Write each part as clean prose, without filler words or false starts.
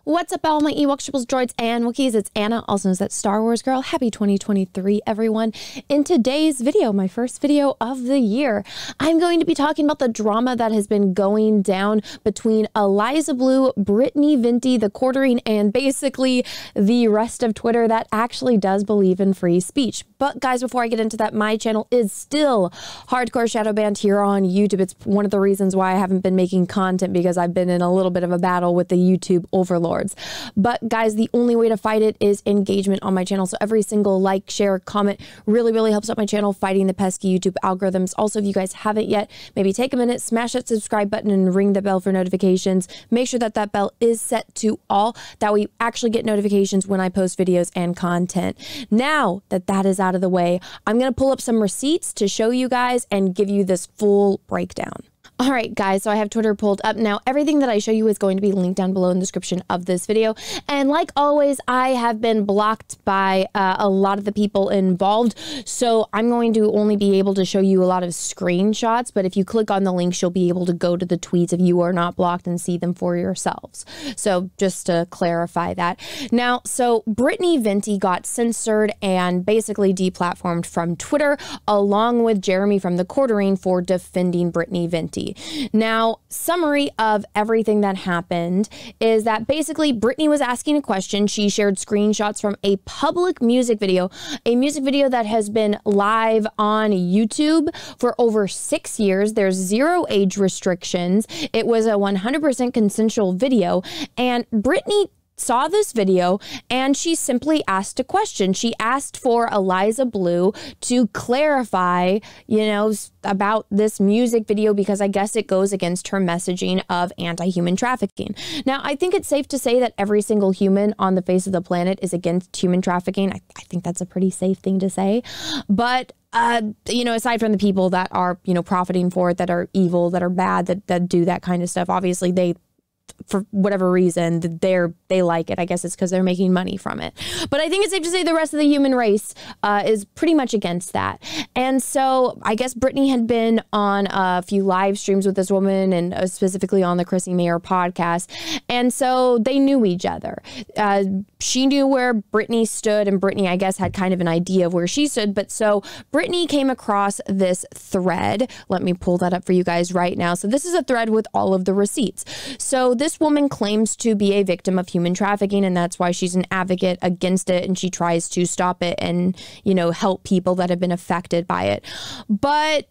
What's up, all my Ewoks, triples, droids, and Wookiees? It's Anna, also known as That Star Wars Girl. Happy 2023, everyone. In today's video, my first video of the year, I'm going to be talking about the drama that has been going down between Eliza Bleu, Brittany Venti The Quarting, and basically the rest of Twitter that actually does believe in free speech. But guys, before I get into that, my channel is still hardcore shadow banned here on YouTube. It's one of the reasons why I haven't been making content, because I've been in a little bit of a battle with the YouTube overlords. But guys, the only way to fight it is engagement on my channel. So every single like, share, comment really helps out my channel fighting the pesky YouTube algorithms. Also, if you guys haven't yet, maybe take a minute, smash that subscribe button and ring the bell for notifications. Make sure that that bell is set to all. That way you actually get notifications when I post videos and content. Now that that is out of the way, I'm going to pull up some receipts to show you guys and give you this full breakdown. All right, guys, so I have Twitter pulled up. Now, everything that I show you is going to be linked down below in the description of this video. And like always, I have been blocked by a lot of the people involved. So I'm going to only be able to show you a lot of screenshots. But if you click on the links, you'll be able to go to the tweets if you are not blocked and see them for yourselves. So just to clarify that. Now, so Brittany Venti got censored and basically deplatformed from Twitter, along with Jeremy from The Quarting for defending Brittany Venti. Now, summary of everything that happened is that basically Brittany was asking a question. She shared screenshots from a public music video that has been live on YouTube for over 6 years. There's 0 age restrictions. It was a 100% consensual video, and Brittany saw this video and she simply asked a question. She asked for Eliza Bleu to clarify, about this music video, because I guess it goes against her messaging of anti-human trafficking. Now, I think it's safe to say that every single human on the face of the planet is against human trafficking. I think that's a pretty safe thing to say. But aside from the people that are, profiting for it, that are evil, that are bad, that do that kind of stuff, obviously they, for whatever reason, they like it. I guess it's because they're making money from it. But I think it's safe to say the rest of the human race is pretty much against that. And so I guess Brittany had been on a few live streams with this woman, and specifically on the Chrissy Mayer podcast. And so they knew each other. She knew where Brittany stood, and Brittany, I guess, had kind of an idea of where she stood. But so Brittany came across this thread. Let me pull that up for you guys right now. So this is a thread with all of the receipts. So this woman claims to be a victim of human trafficking, and that's why she's an advocate against it, and she tries to stop it and, help people that have been affected by it. But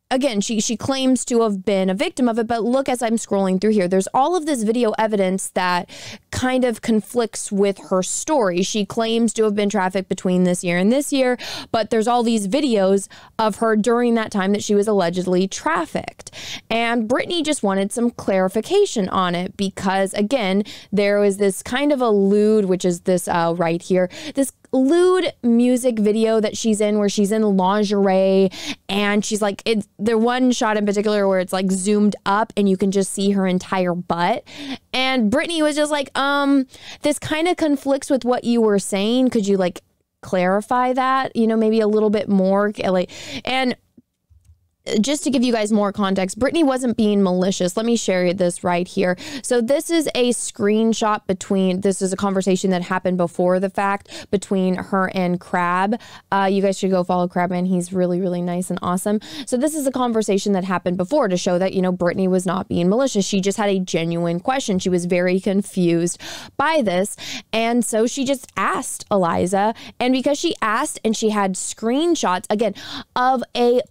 again, she claims to have been a victim of it, but look, as I'm scrolling through here, there's all of this video evidence that kind of conflicts with her story. She claims to have been trafficked between this year and this year, but there's all these videos of her during that time that she was allegedly trafficked. And Brittany just wanted some clarification on it, because again, there was this kind of a lewd, which is this right here, this lewd music video that she's in, where she's in lingerie, and she's like, the one shot in particular where it's like zoomed up and you can just see her entire butt. And Brittany was just like, this kind of conflicts with what you were saying. Could you like clarify that, maybe a little bit more? And just to give you guys more context, Brittany wasn't being malicious. Let me share this right here. So this is a screenshot this is a conversation that happened before the fact between her and Crab. You guys should go follow Crabman. He's really nice and awesome. So this is a conversation that happened before to show that, Brittany was not being malicious. She just had a genuine question. She was very confused by this. And so she just asked Eliza, and because she asked and she had screenshots, again, of a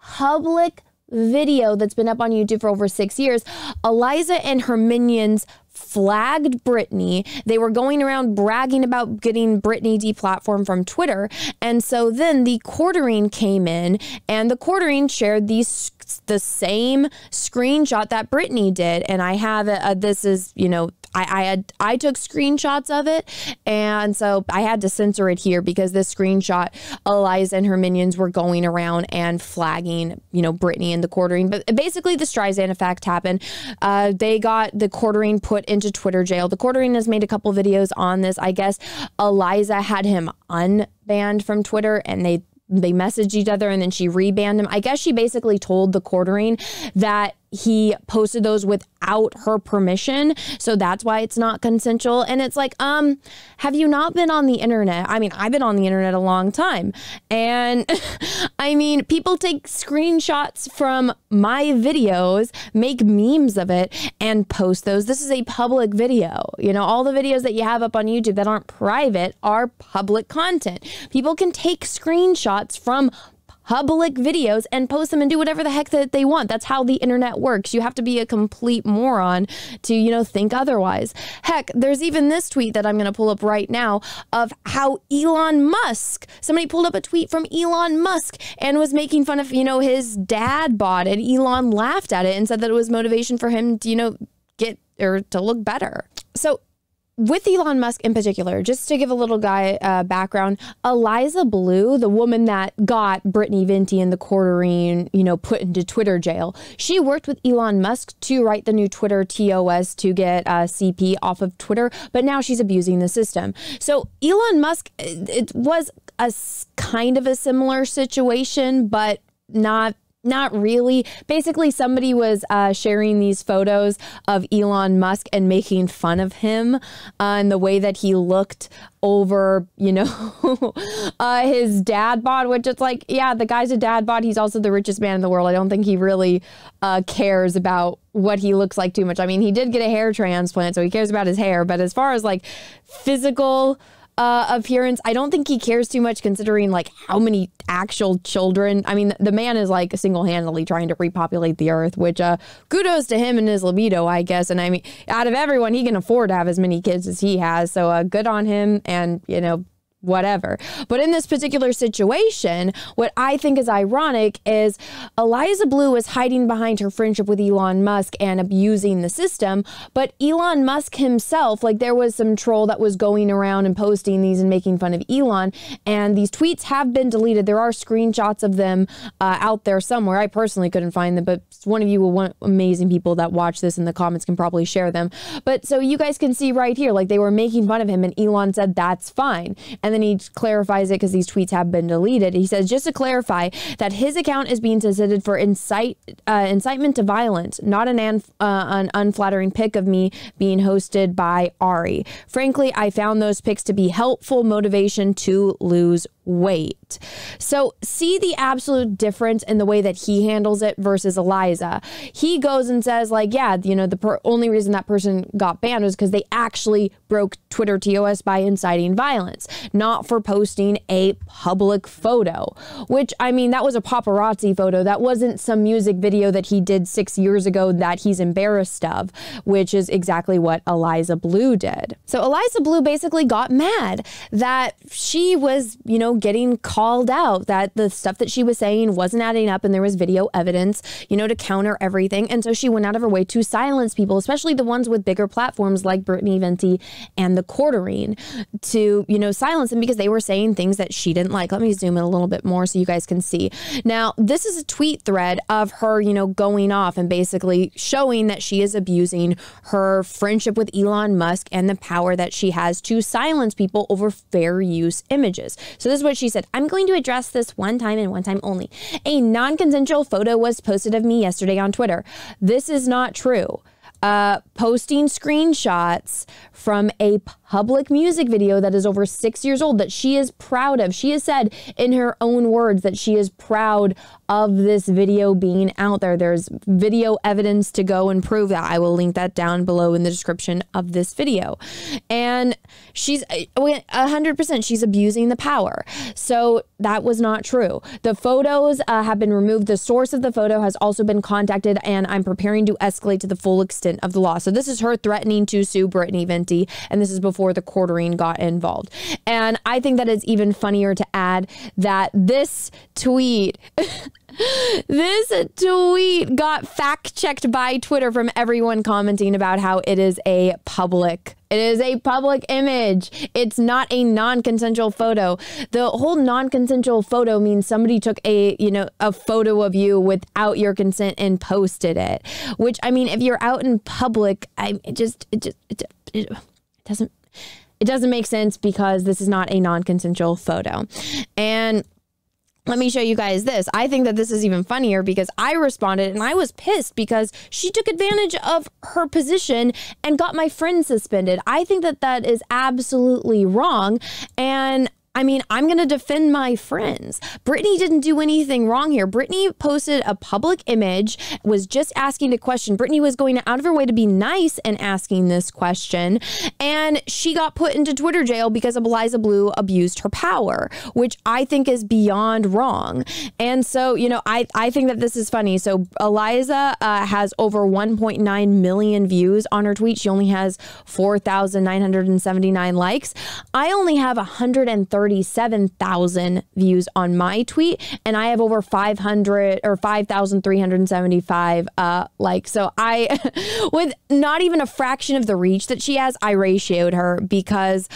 public video that's been up on YouTube for over 6 years, Eliza and her minions flagged Brittany. They were going around bragging about getting Brittany deplatformed from Twitter. And so then the Quarting came in, and the Quarting shared the same screenshot that Brittany did. And I have this is, I took screenshots of it, and so I had to censor it here because this screenshot, Eliza and her minions were going around and flagging, Brittany and the Quarting. But basically the Streisand effect happened. They got the Quarting put into Twitter jail. The Quarting has made a couple videos on this. I guess Eliza had him unbanned from Twitter, and they messaged each other, and then she rebanned him. I guess she basically told the Quarting that he posted those without her permission. So that's why it's not consensual. And it's like, have you not been on the internet? I mean, I've been on the internet a long time. And I mean, people take screenshots from my videos, make memes of it, and post those. This is a public video. You know, all the videos that you have up on YouTube that aren't private are public content. People can take screenshots from public videos and post them and do whatever the heck that they want. That's how the internet works. You have to be a complete moron to, you know, think otherwise. Heck, there's even this tweet that I'm going to pull up right now of how Elon Musk, somebody pulled up a tweet from Elon Musk and was making fun of, you know, his dad bod, and Elon laughed at it and said that it was motivation for him to, you know, get or to look better. So with Elon Musk in particular, just to give a little guy background, Eliza Bleu, the woman that got Brittany Venti The Quarting, you know, put into Twitter jail, she worked with Elon Musk to write the new Twitter TOS to get CP off of Twitter, but now she's abusing the system. So Elon Musk, it was a kind of a similar situation, but not really. Basically, somebody was sharing these photos of Elon Musk and making fun of him and the way that he looked over, you know, his dad bod, which it's like, yeah, the guy's a dad bod. He's also the richest man in the world. I don't think he really cares about what he looks like too much. I mean, he did get a hair transplant, so he cares about his hair. But as far as like physical appearance, I don't think he cares too much, considering like how many actual children. I mean, the man is like single-handedly trying to repopulate the earth, which kudos to him and his libido, I guess. And I mean, out of everyone, he can afford to have as many kids as he has. So good on him, and, you know, whatever. But in this particular situation, what I think is ironic is Eliza Bleu is hiding behind her friendship with Elon Musk and abusing the system. But Elon Musk himself, like, there was some troll that was going around and posting these and making fun of Elon. And these tweets have been deleted. There are screenshots of them out there somewhere. I personally couldn't find them, but one of you amazing people that watch this in the comments can probably share them. But so you guys can see right here, like, they were making fun of him and Elon said, that's fine. And then he clarifies it because these tweets have been deleted. He says, just to clarify, that his account is being suspended for incitement to violence, not an unflattering pic of me being hosted by Ari. Frankly, I found those pics to be helpful motivation to lose weight. So see the absolute difference in the way that he handles it versus Eliza. He goes and says, like, yeah, you know, the only reason that person got banned was because they actually broke Twitter TOS by inciting violence, not for posting a public photo, which, I mean, that was a paparazzi photo. That wasn't some music video that he did 6 years ago that he's embarrassed of, which is exactly what Eliza Bleu did. So Eliza Bleu basically got mad that she was, you know, getting called out, that the stuff that she was saying wasn't adding up, and there was video evidence, you know, to counter everything. And so she went out of her way to silence people, especially the ones with bigger platforms like Brittany Venti The Quarting, to, you know, silence them because they were saying things that she didn't like. Let me zoom in a little bit more so you guys can see. Now, this is a tweet thread of her, you know, going off and basically showing that she is abusing her friendship with Elon Musk and the power that she has to silence people over fair use images. So this is what she said. I'm going to address this one time and one time only. A non-consensual photo was posted of me yesterday on Twitter. This is not true. Posting screenshots from a public music video that is over 6 years old that she is proud of. She has said in her own words that she is proud of this video being out there. There's video evidence to go and prove that. I will link that down below in the description of this video. And she's 100%, she's abusing the power. So that was not true. The photos have been removed. The source of the photo has also been contacted, and I'm preparing to escalate to the full extent of the law. So this is her threatening to sue Brittany Venti, and this is before The Quarting got involved. And I think that it's even funnier to add that this tweet got fact-checked by Twitter from everyone commenting about how it is a public image. It's not a non-consensual photo. The whole non-consensual photo means somebody took a photo of you without your consent and posted it, which, I mean, if you're out in public, it doesn't make sense, because this is not a non-consensual photo. And let me show you guys this. I think that this is even funnier because I responded and I was pissed because she took advantage of her position and got my friend suspended. I think that that is absolutely wrong. And I mean, I'm going to defend my friends. Brittany didn't do anything wrong here. Brittany posted a public image, was just asking a question. Brittany was going out of her way to be nice and asking this question. And she got put into Twitter jail because of Eliza Bleu abused her power, which I think is beyond wrong. And so, you know, I think that this is funny. So Eliza has over 1.9 million views on her tweet. She only has 4,979 likes. I only have 137,000 views on my tweet, and I have over 5,375 likes. So I, with not even a fraction of the reach that she has, I ratioed her because,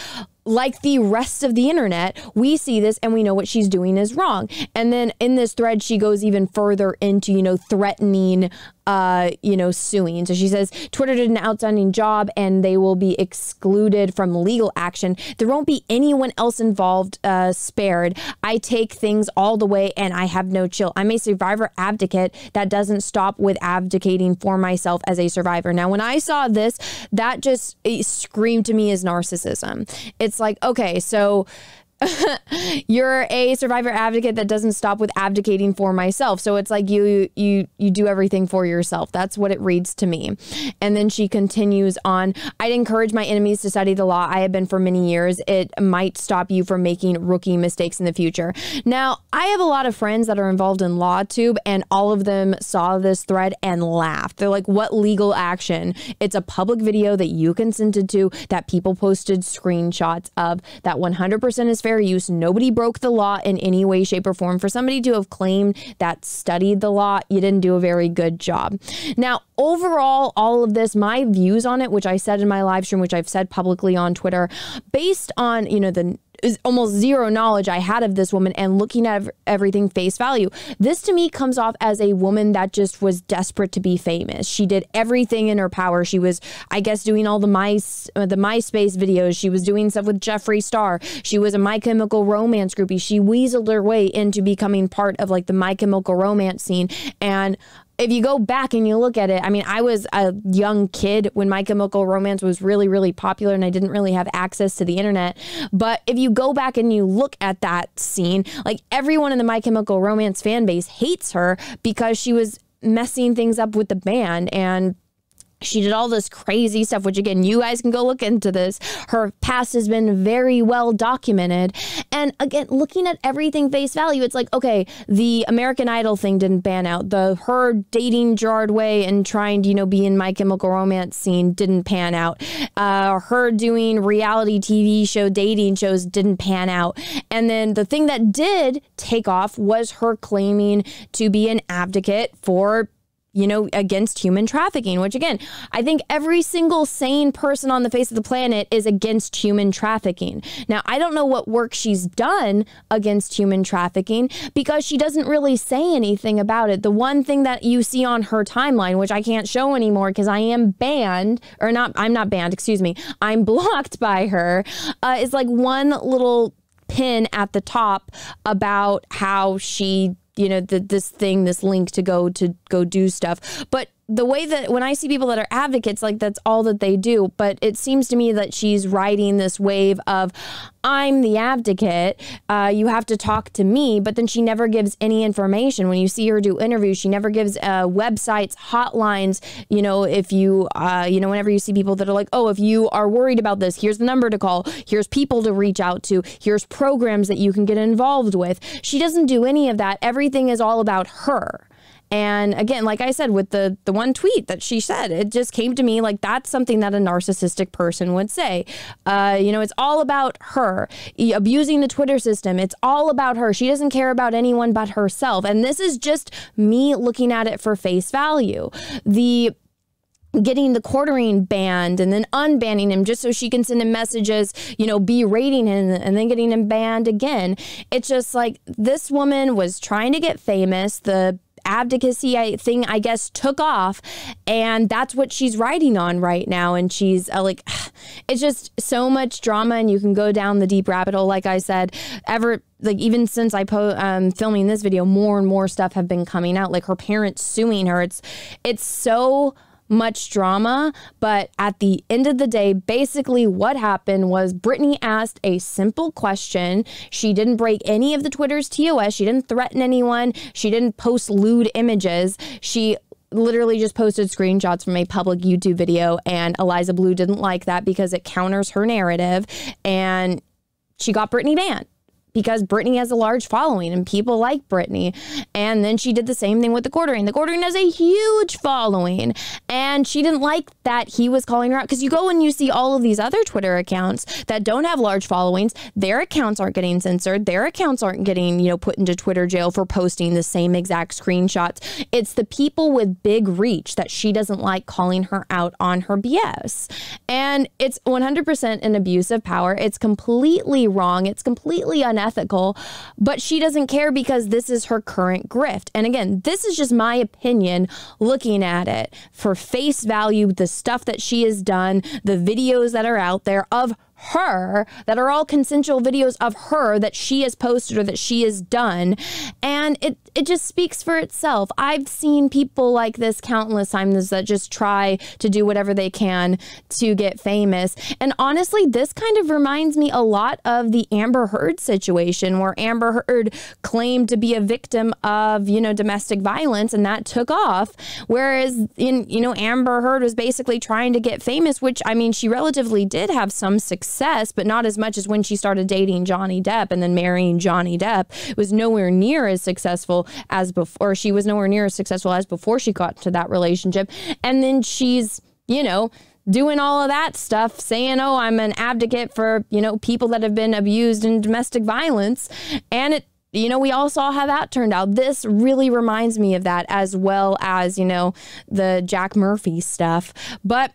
like the rest of the internet, we see this and we know what she's doing is wrong. And then in this thread, she goes even further into, you know, threatening, you know, suing. So she says, Twitter did an outstanding job and they will be excluded from legal action. There won't be anyone else involved spared. I take things all the way and I have no chill. I'm a survivor advocate. That doesn't stop with advocating for myself as a survivor. Now, when I saw this, that just screamed to me as narcissism. It's like, okay, so you're a survivor advocate that doesn't stop with advocating for myself. So it's like you do everything for yourself. That's what it reads to me. And then she continues on, I'd encourage my enemies to study the law. I have been for many years. It might stop you from making rookie mistakes in the future. Now, I have a lot of friends that are involved in LawTube, and all of them saw this thread and laughed. They're like, what legal action? It's a public video that you consented to, that people posted screenshots of, that 100% is fair use. Nobody broke the law in any way, shape, or form. For somebody to have claimed that studied the law, you didn't do a very good job. Now, overall, all of this, my views on it, which I said in my live stream, which I've said publicly on Twitter, based on, you know, the almost zero knowledge I had of this woman and looking at everything face value, this to me comes off as a woman that just was desperate to be famous. She did everything in her power. She was, I guess, doing all the MySpace videos. She was doing stuff with Jeffree Star. She was a My Chemical Romance groupie. She weaseled her way into becoming part of like the My Chemical Romance scene. And if you go back and you look at it, I mean, I was a young kid when My Chemical Romance was really, really popular and I didn't really have access to the internet. But if you go back and you look at that scene, like everyone in the My Chemical Romance fan base hates her because she was messing things up with the band, and she did all this crazy stuff, which again, you guys can go look into this. Her past has been very well documented. And again, looking at everything face value, it's like, okay, the American Idol thing didn't pan out. Her dating Gerard Way and trying to, you know, be in My Chemical Romance scene didn't pan out. Her doing reality TV show dating shows didn't pan out. And then the thing that did take off was her claiming to be an advocate for, you know, against human trafficking, which again, I think every single sane person on the face of the planet is against human trafficking. Now, I don't know what work she's done against human trafficking because she doesn't really say anything about it. The one thing that you see on her timeline, which I can't show anymore because I am banned, or not, I'm not banned, excuse me, I'm blocked by her, is like one little pin at the top about how she, you know, this link to go do stuff. But the way that when I see people that are advocates, like that's all that they do. But it seems to me that she's riding this wave of, I'm the advocate, you have to talk to me, but then she never gives any information. When you see her do interviews, she never gives websites, hotlines, you know, if you, you know, whenever you see people that are like, oh, if you are worried about this, here's the number to call, here's people to reach out to, here's programs that you can get involved with. She doesn't do any of that. Everything is all about her. And again, like I said, with the one tweet that she said, it just came to me like that's something that a narcissistic person would say. You know, it's all about her. Abusing the Twitter system, it's all about her. She doesn't care about anyone but herself. And this is just me looking at it for face value. Getting the Quarting banned and then unbanning him just so she can send him messages, you know, berating him and then getting him banned again. It's just like this woman was trying to get famous. The advocacy thing, I guess, took off, and that's what she's riding on right now. And she's like, it's just so much drama, and you can go down the deep rabbit hole. Like I said, like even since I filming this video, more and more stuff have been coming out, like her parents suing her. It's so much drama. But at the end of the day, basically what happened was Brittany asked a simple question. She didn't break any of the Twitter's TOS. She didn't threaten anyone. She didn't post lewd images. She literally just posted screenshots from a public YouTube video, and Eliza Bleu didn't like that because it counters her narrative, and she got Brittany banned because Brittany has a large following and people like Brittany. And then she did the same thing with The Quarting. The Quarting has a huge following, and she didn't like that he was calling her out, because you go and you see all of these other Twitter accounts that don't have large followings, their accounts aren't getting censored, their accounts aren't getting, you know, put into Twitter jail for posting the same exact screenshots. It's the people with big reach that she doesn't like calling her out on her BS. And it's 100% an abuse of power. It's completely wrong. It's completely unethical, but she doesn't care because this is her current grift. And again, this is just my opinion looking at it for face value, the stuff that she has done, the videos that are out there of her that are all consensual videos of her that she has posted or that she has done, and it just speaks for itself. I've seen people like this countless times that just try to do whatever they can to get famous, and honestly this kind of reminds me a lot of the Amber Heard situation, where Amber Heard claimed to be a victim of, you know, domestic violence, and that took off, whereas Amber Heard was basically trying to get famous, which, I mean, she relatively did have some success, but not as much as when she started dating Johnny Depp and then marrying Johnny Depp. It was nowhere near as successful as before. She was nowhere near as successful as before she got to that relationship. And then she's, you know, doing all of that stuff, saying, oh, I'm an advocate for, you know, people that have been abused in domestic violence. And it, you know, we all saw how that turned out. This really reminds me of that, as well as, you know, the Jack Murphy stuff. But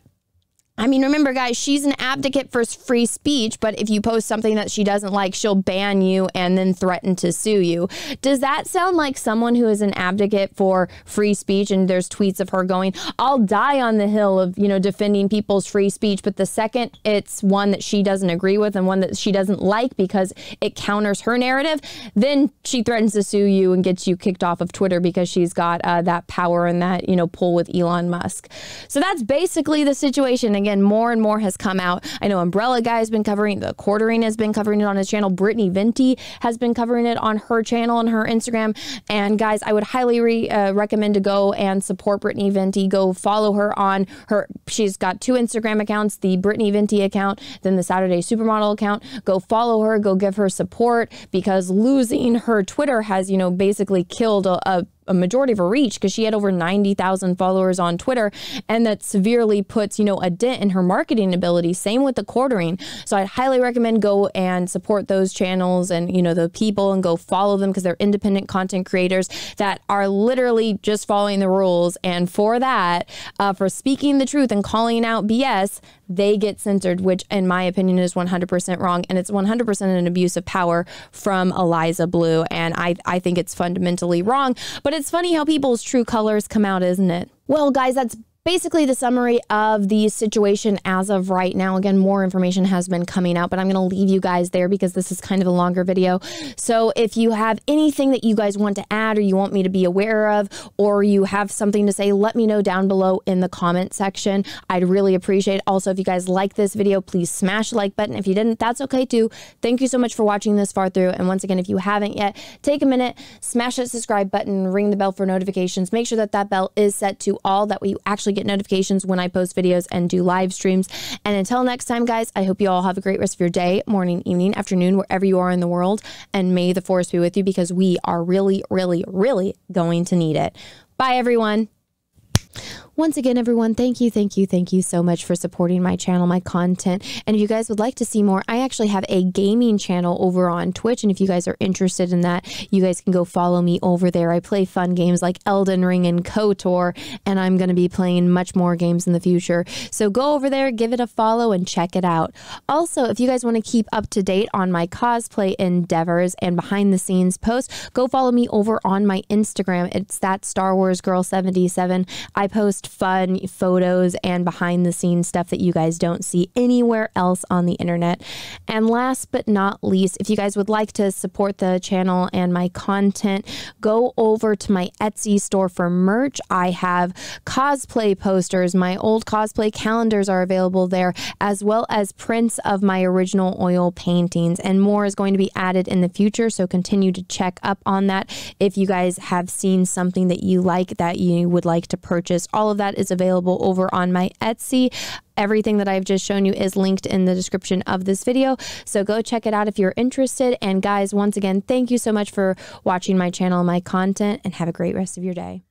I mean, remember, guys, she's an advocate for free speech, but if you post something that she doesn't like, she'll ban you and then threaten to sue you. Does that sound like someone who is an advocate for free speech? And there's tweets of her going, I'll die on the hill of, you know, defending people's free speech. But the second it's one that she doesn't agree with and one that she doesn't like because it counters her narrative, then she threatens to sue you and gets you kicked off of Twitter because she's got that power and that, you know, pull with Elon Musk. So that's basically the situation. Again, more and more has come out. I know Umbrella Guy has been covering it. The Quarting has been covering it on his channel. Brittany Venti has been covering it on her channel and her Instagram. And guys, I would highly recommend to go and support Brittany Venti. Go follow her on her. She's got 2 Instagram accounts, the Brittany Venti account, then the Saturday Supermodel account. Go follow her. Go give her support, because losing her Twitter has, you know, basically killed a majority of her reach, because she had over 90,000 followers on Twitter, and that severely puts, you know, a dent in her marketing ability. Same with The Quarting. So I'd highly recommend go and support those channels and, you know, the people, and go follow them, because they're independent content creators that are literally just following the rules. And for that, for speaking the truth and calling out BS, they get censored, which in my opinion is 100% wrong. And it's 100% an abuse of power from Eliza Bleu. And I think it's fundamentally wrong. But it's funny how people's true colors come out, isn't it? Well, guys, that's basically the summary of the situation as of right now. Again, more information has been coming out, but I'm going to leave you guys there because this is kind of a longer video. So if you have anything that you guys want to add, or you want me to be aware of, or you have something to say, let me know down below in the comment section. I'd really appreciate it. Also, if you guys like this video, please smash the like button. If you didn't, that's okay too. Thank you so much for watching this far through. And once again, if you haven't yet, take a minute, smash that subscribe button, ring the bell for notifications. Make sure that that bell is set to all, that way you actually get notifications when I post videos and do live streams. And until next time, guys, I hope you all have a great rest of your day, morning, evening, afternoon, wherever you are in the world. And may the force be with you, because we are really, really, really going to need it. Bye, everyone. Once again, everyone, thank you so much for supporting my channel, my content. And if you guys would like to see more, I actually have a gaming channel over on Twitch. And if you guys are interested in that, you guys can go follow me over there. I play fun games like Elden Ring and KOTOR, and I'm going to be playing much more games in the future. So go over there, give it a follow, and check it out. Also, if you guys want to keep up to date on my cosplay endeavors and behind the scenes posts, go follow me over on my Instagram. It's thatstarwarsgirl77. I post fun photos and behind the scenes stuff that you guys don't see anywhere else on the internet. And last but not least, if you guys would like to support the channel and my content, go over to my Etsy store for merch. I have cosplay posters. My old cosplay calendars are available there, as well as prints of my original oil paintings, and more is going to be added in the future. So continue to check up on that. If you guys have seen something that you like that you would like to purchase, all of that is available over on my Etsy. Everything that I've just shown you is linked in the description of this video. So go check it out if you're interested. And guys, once again, thank you so much for watching my channel and my content, and have a great rest of your day.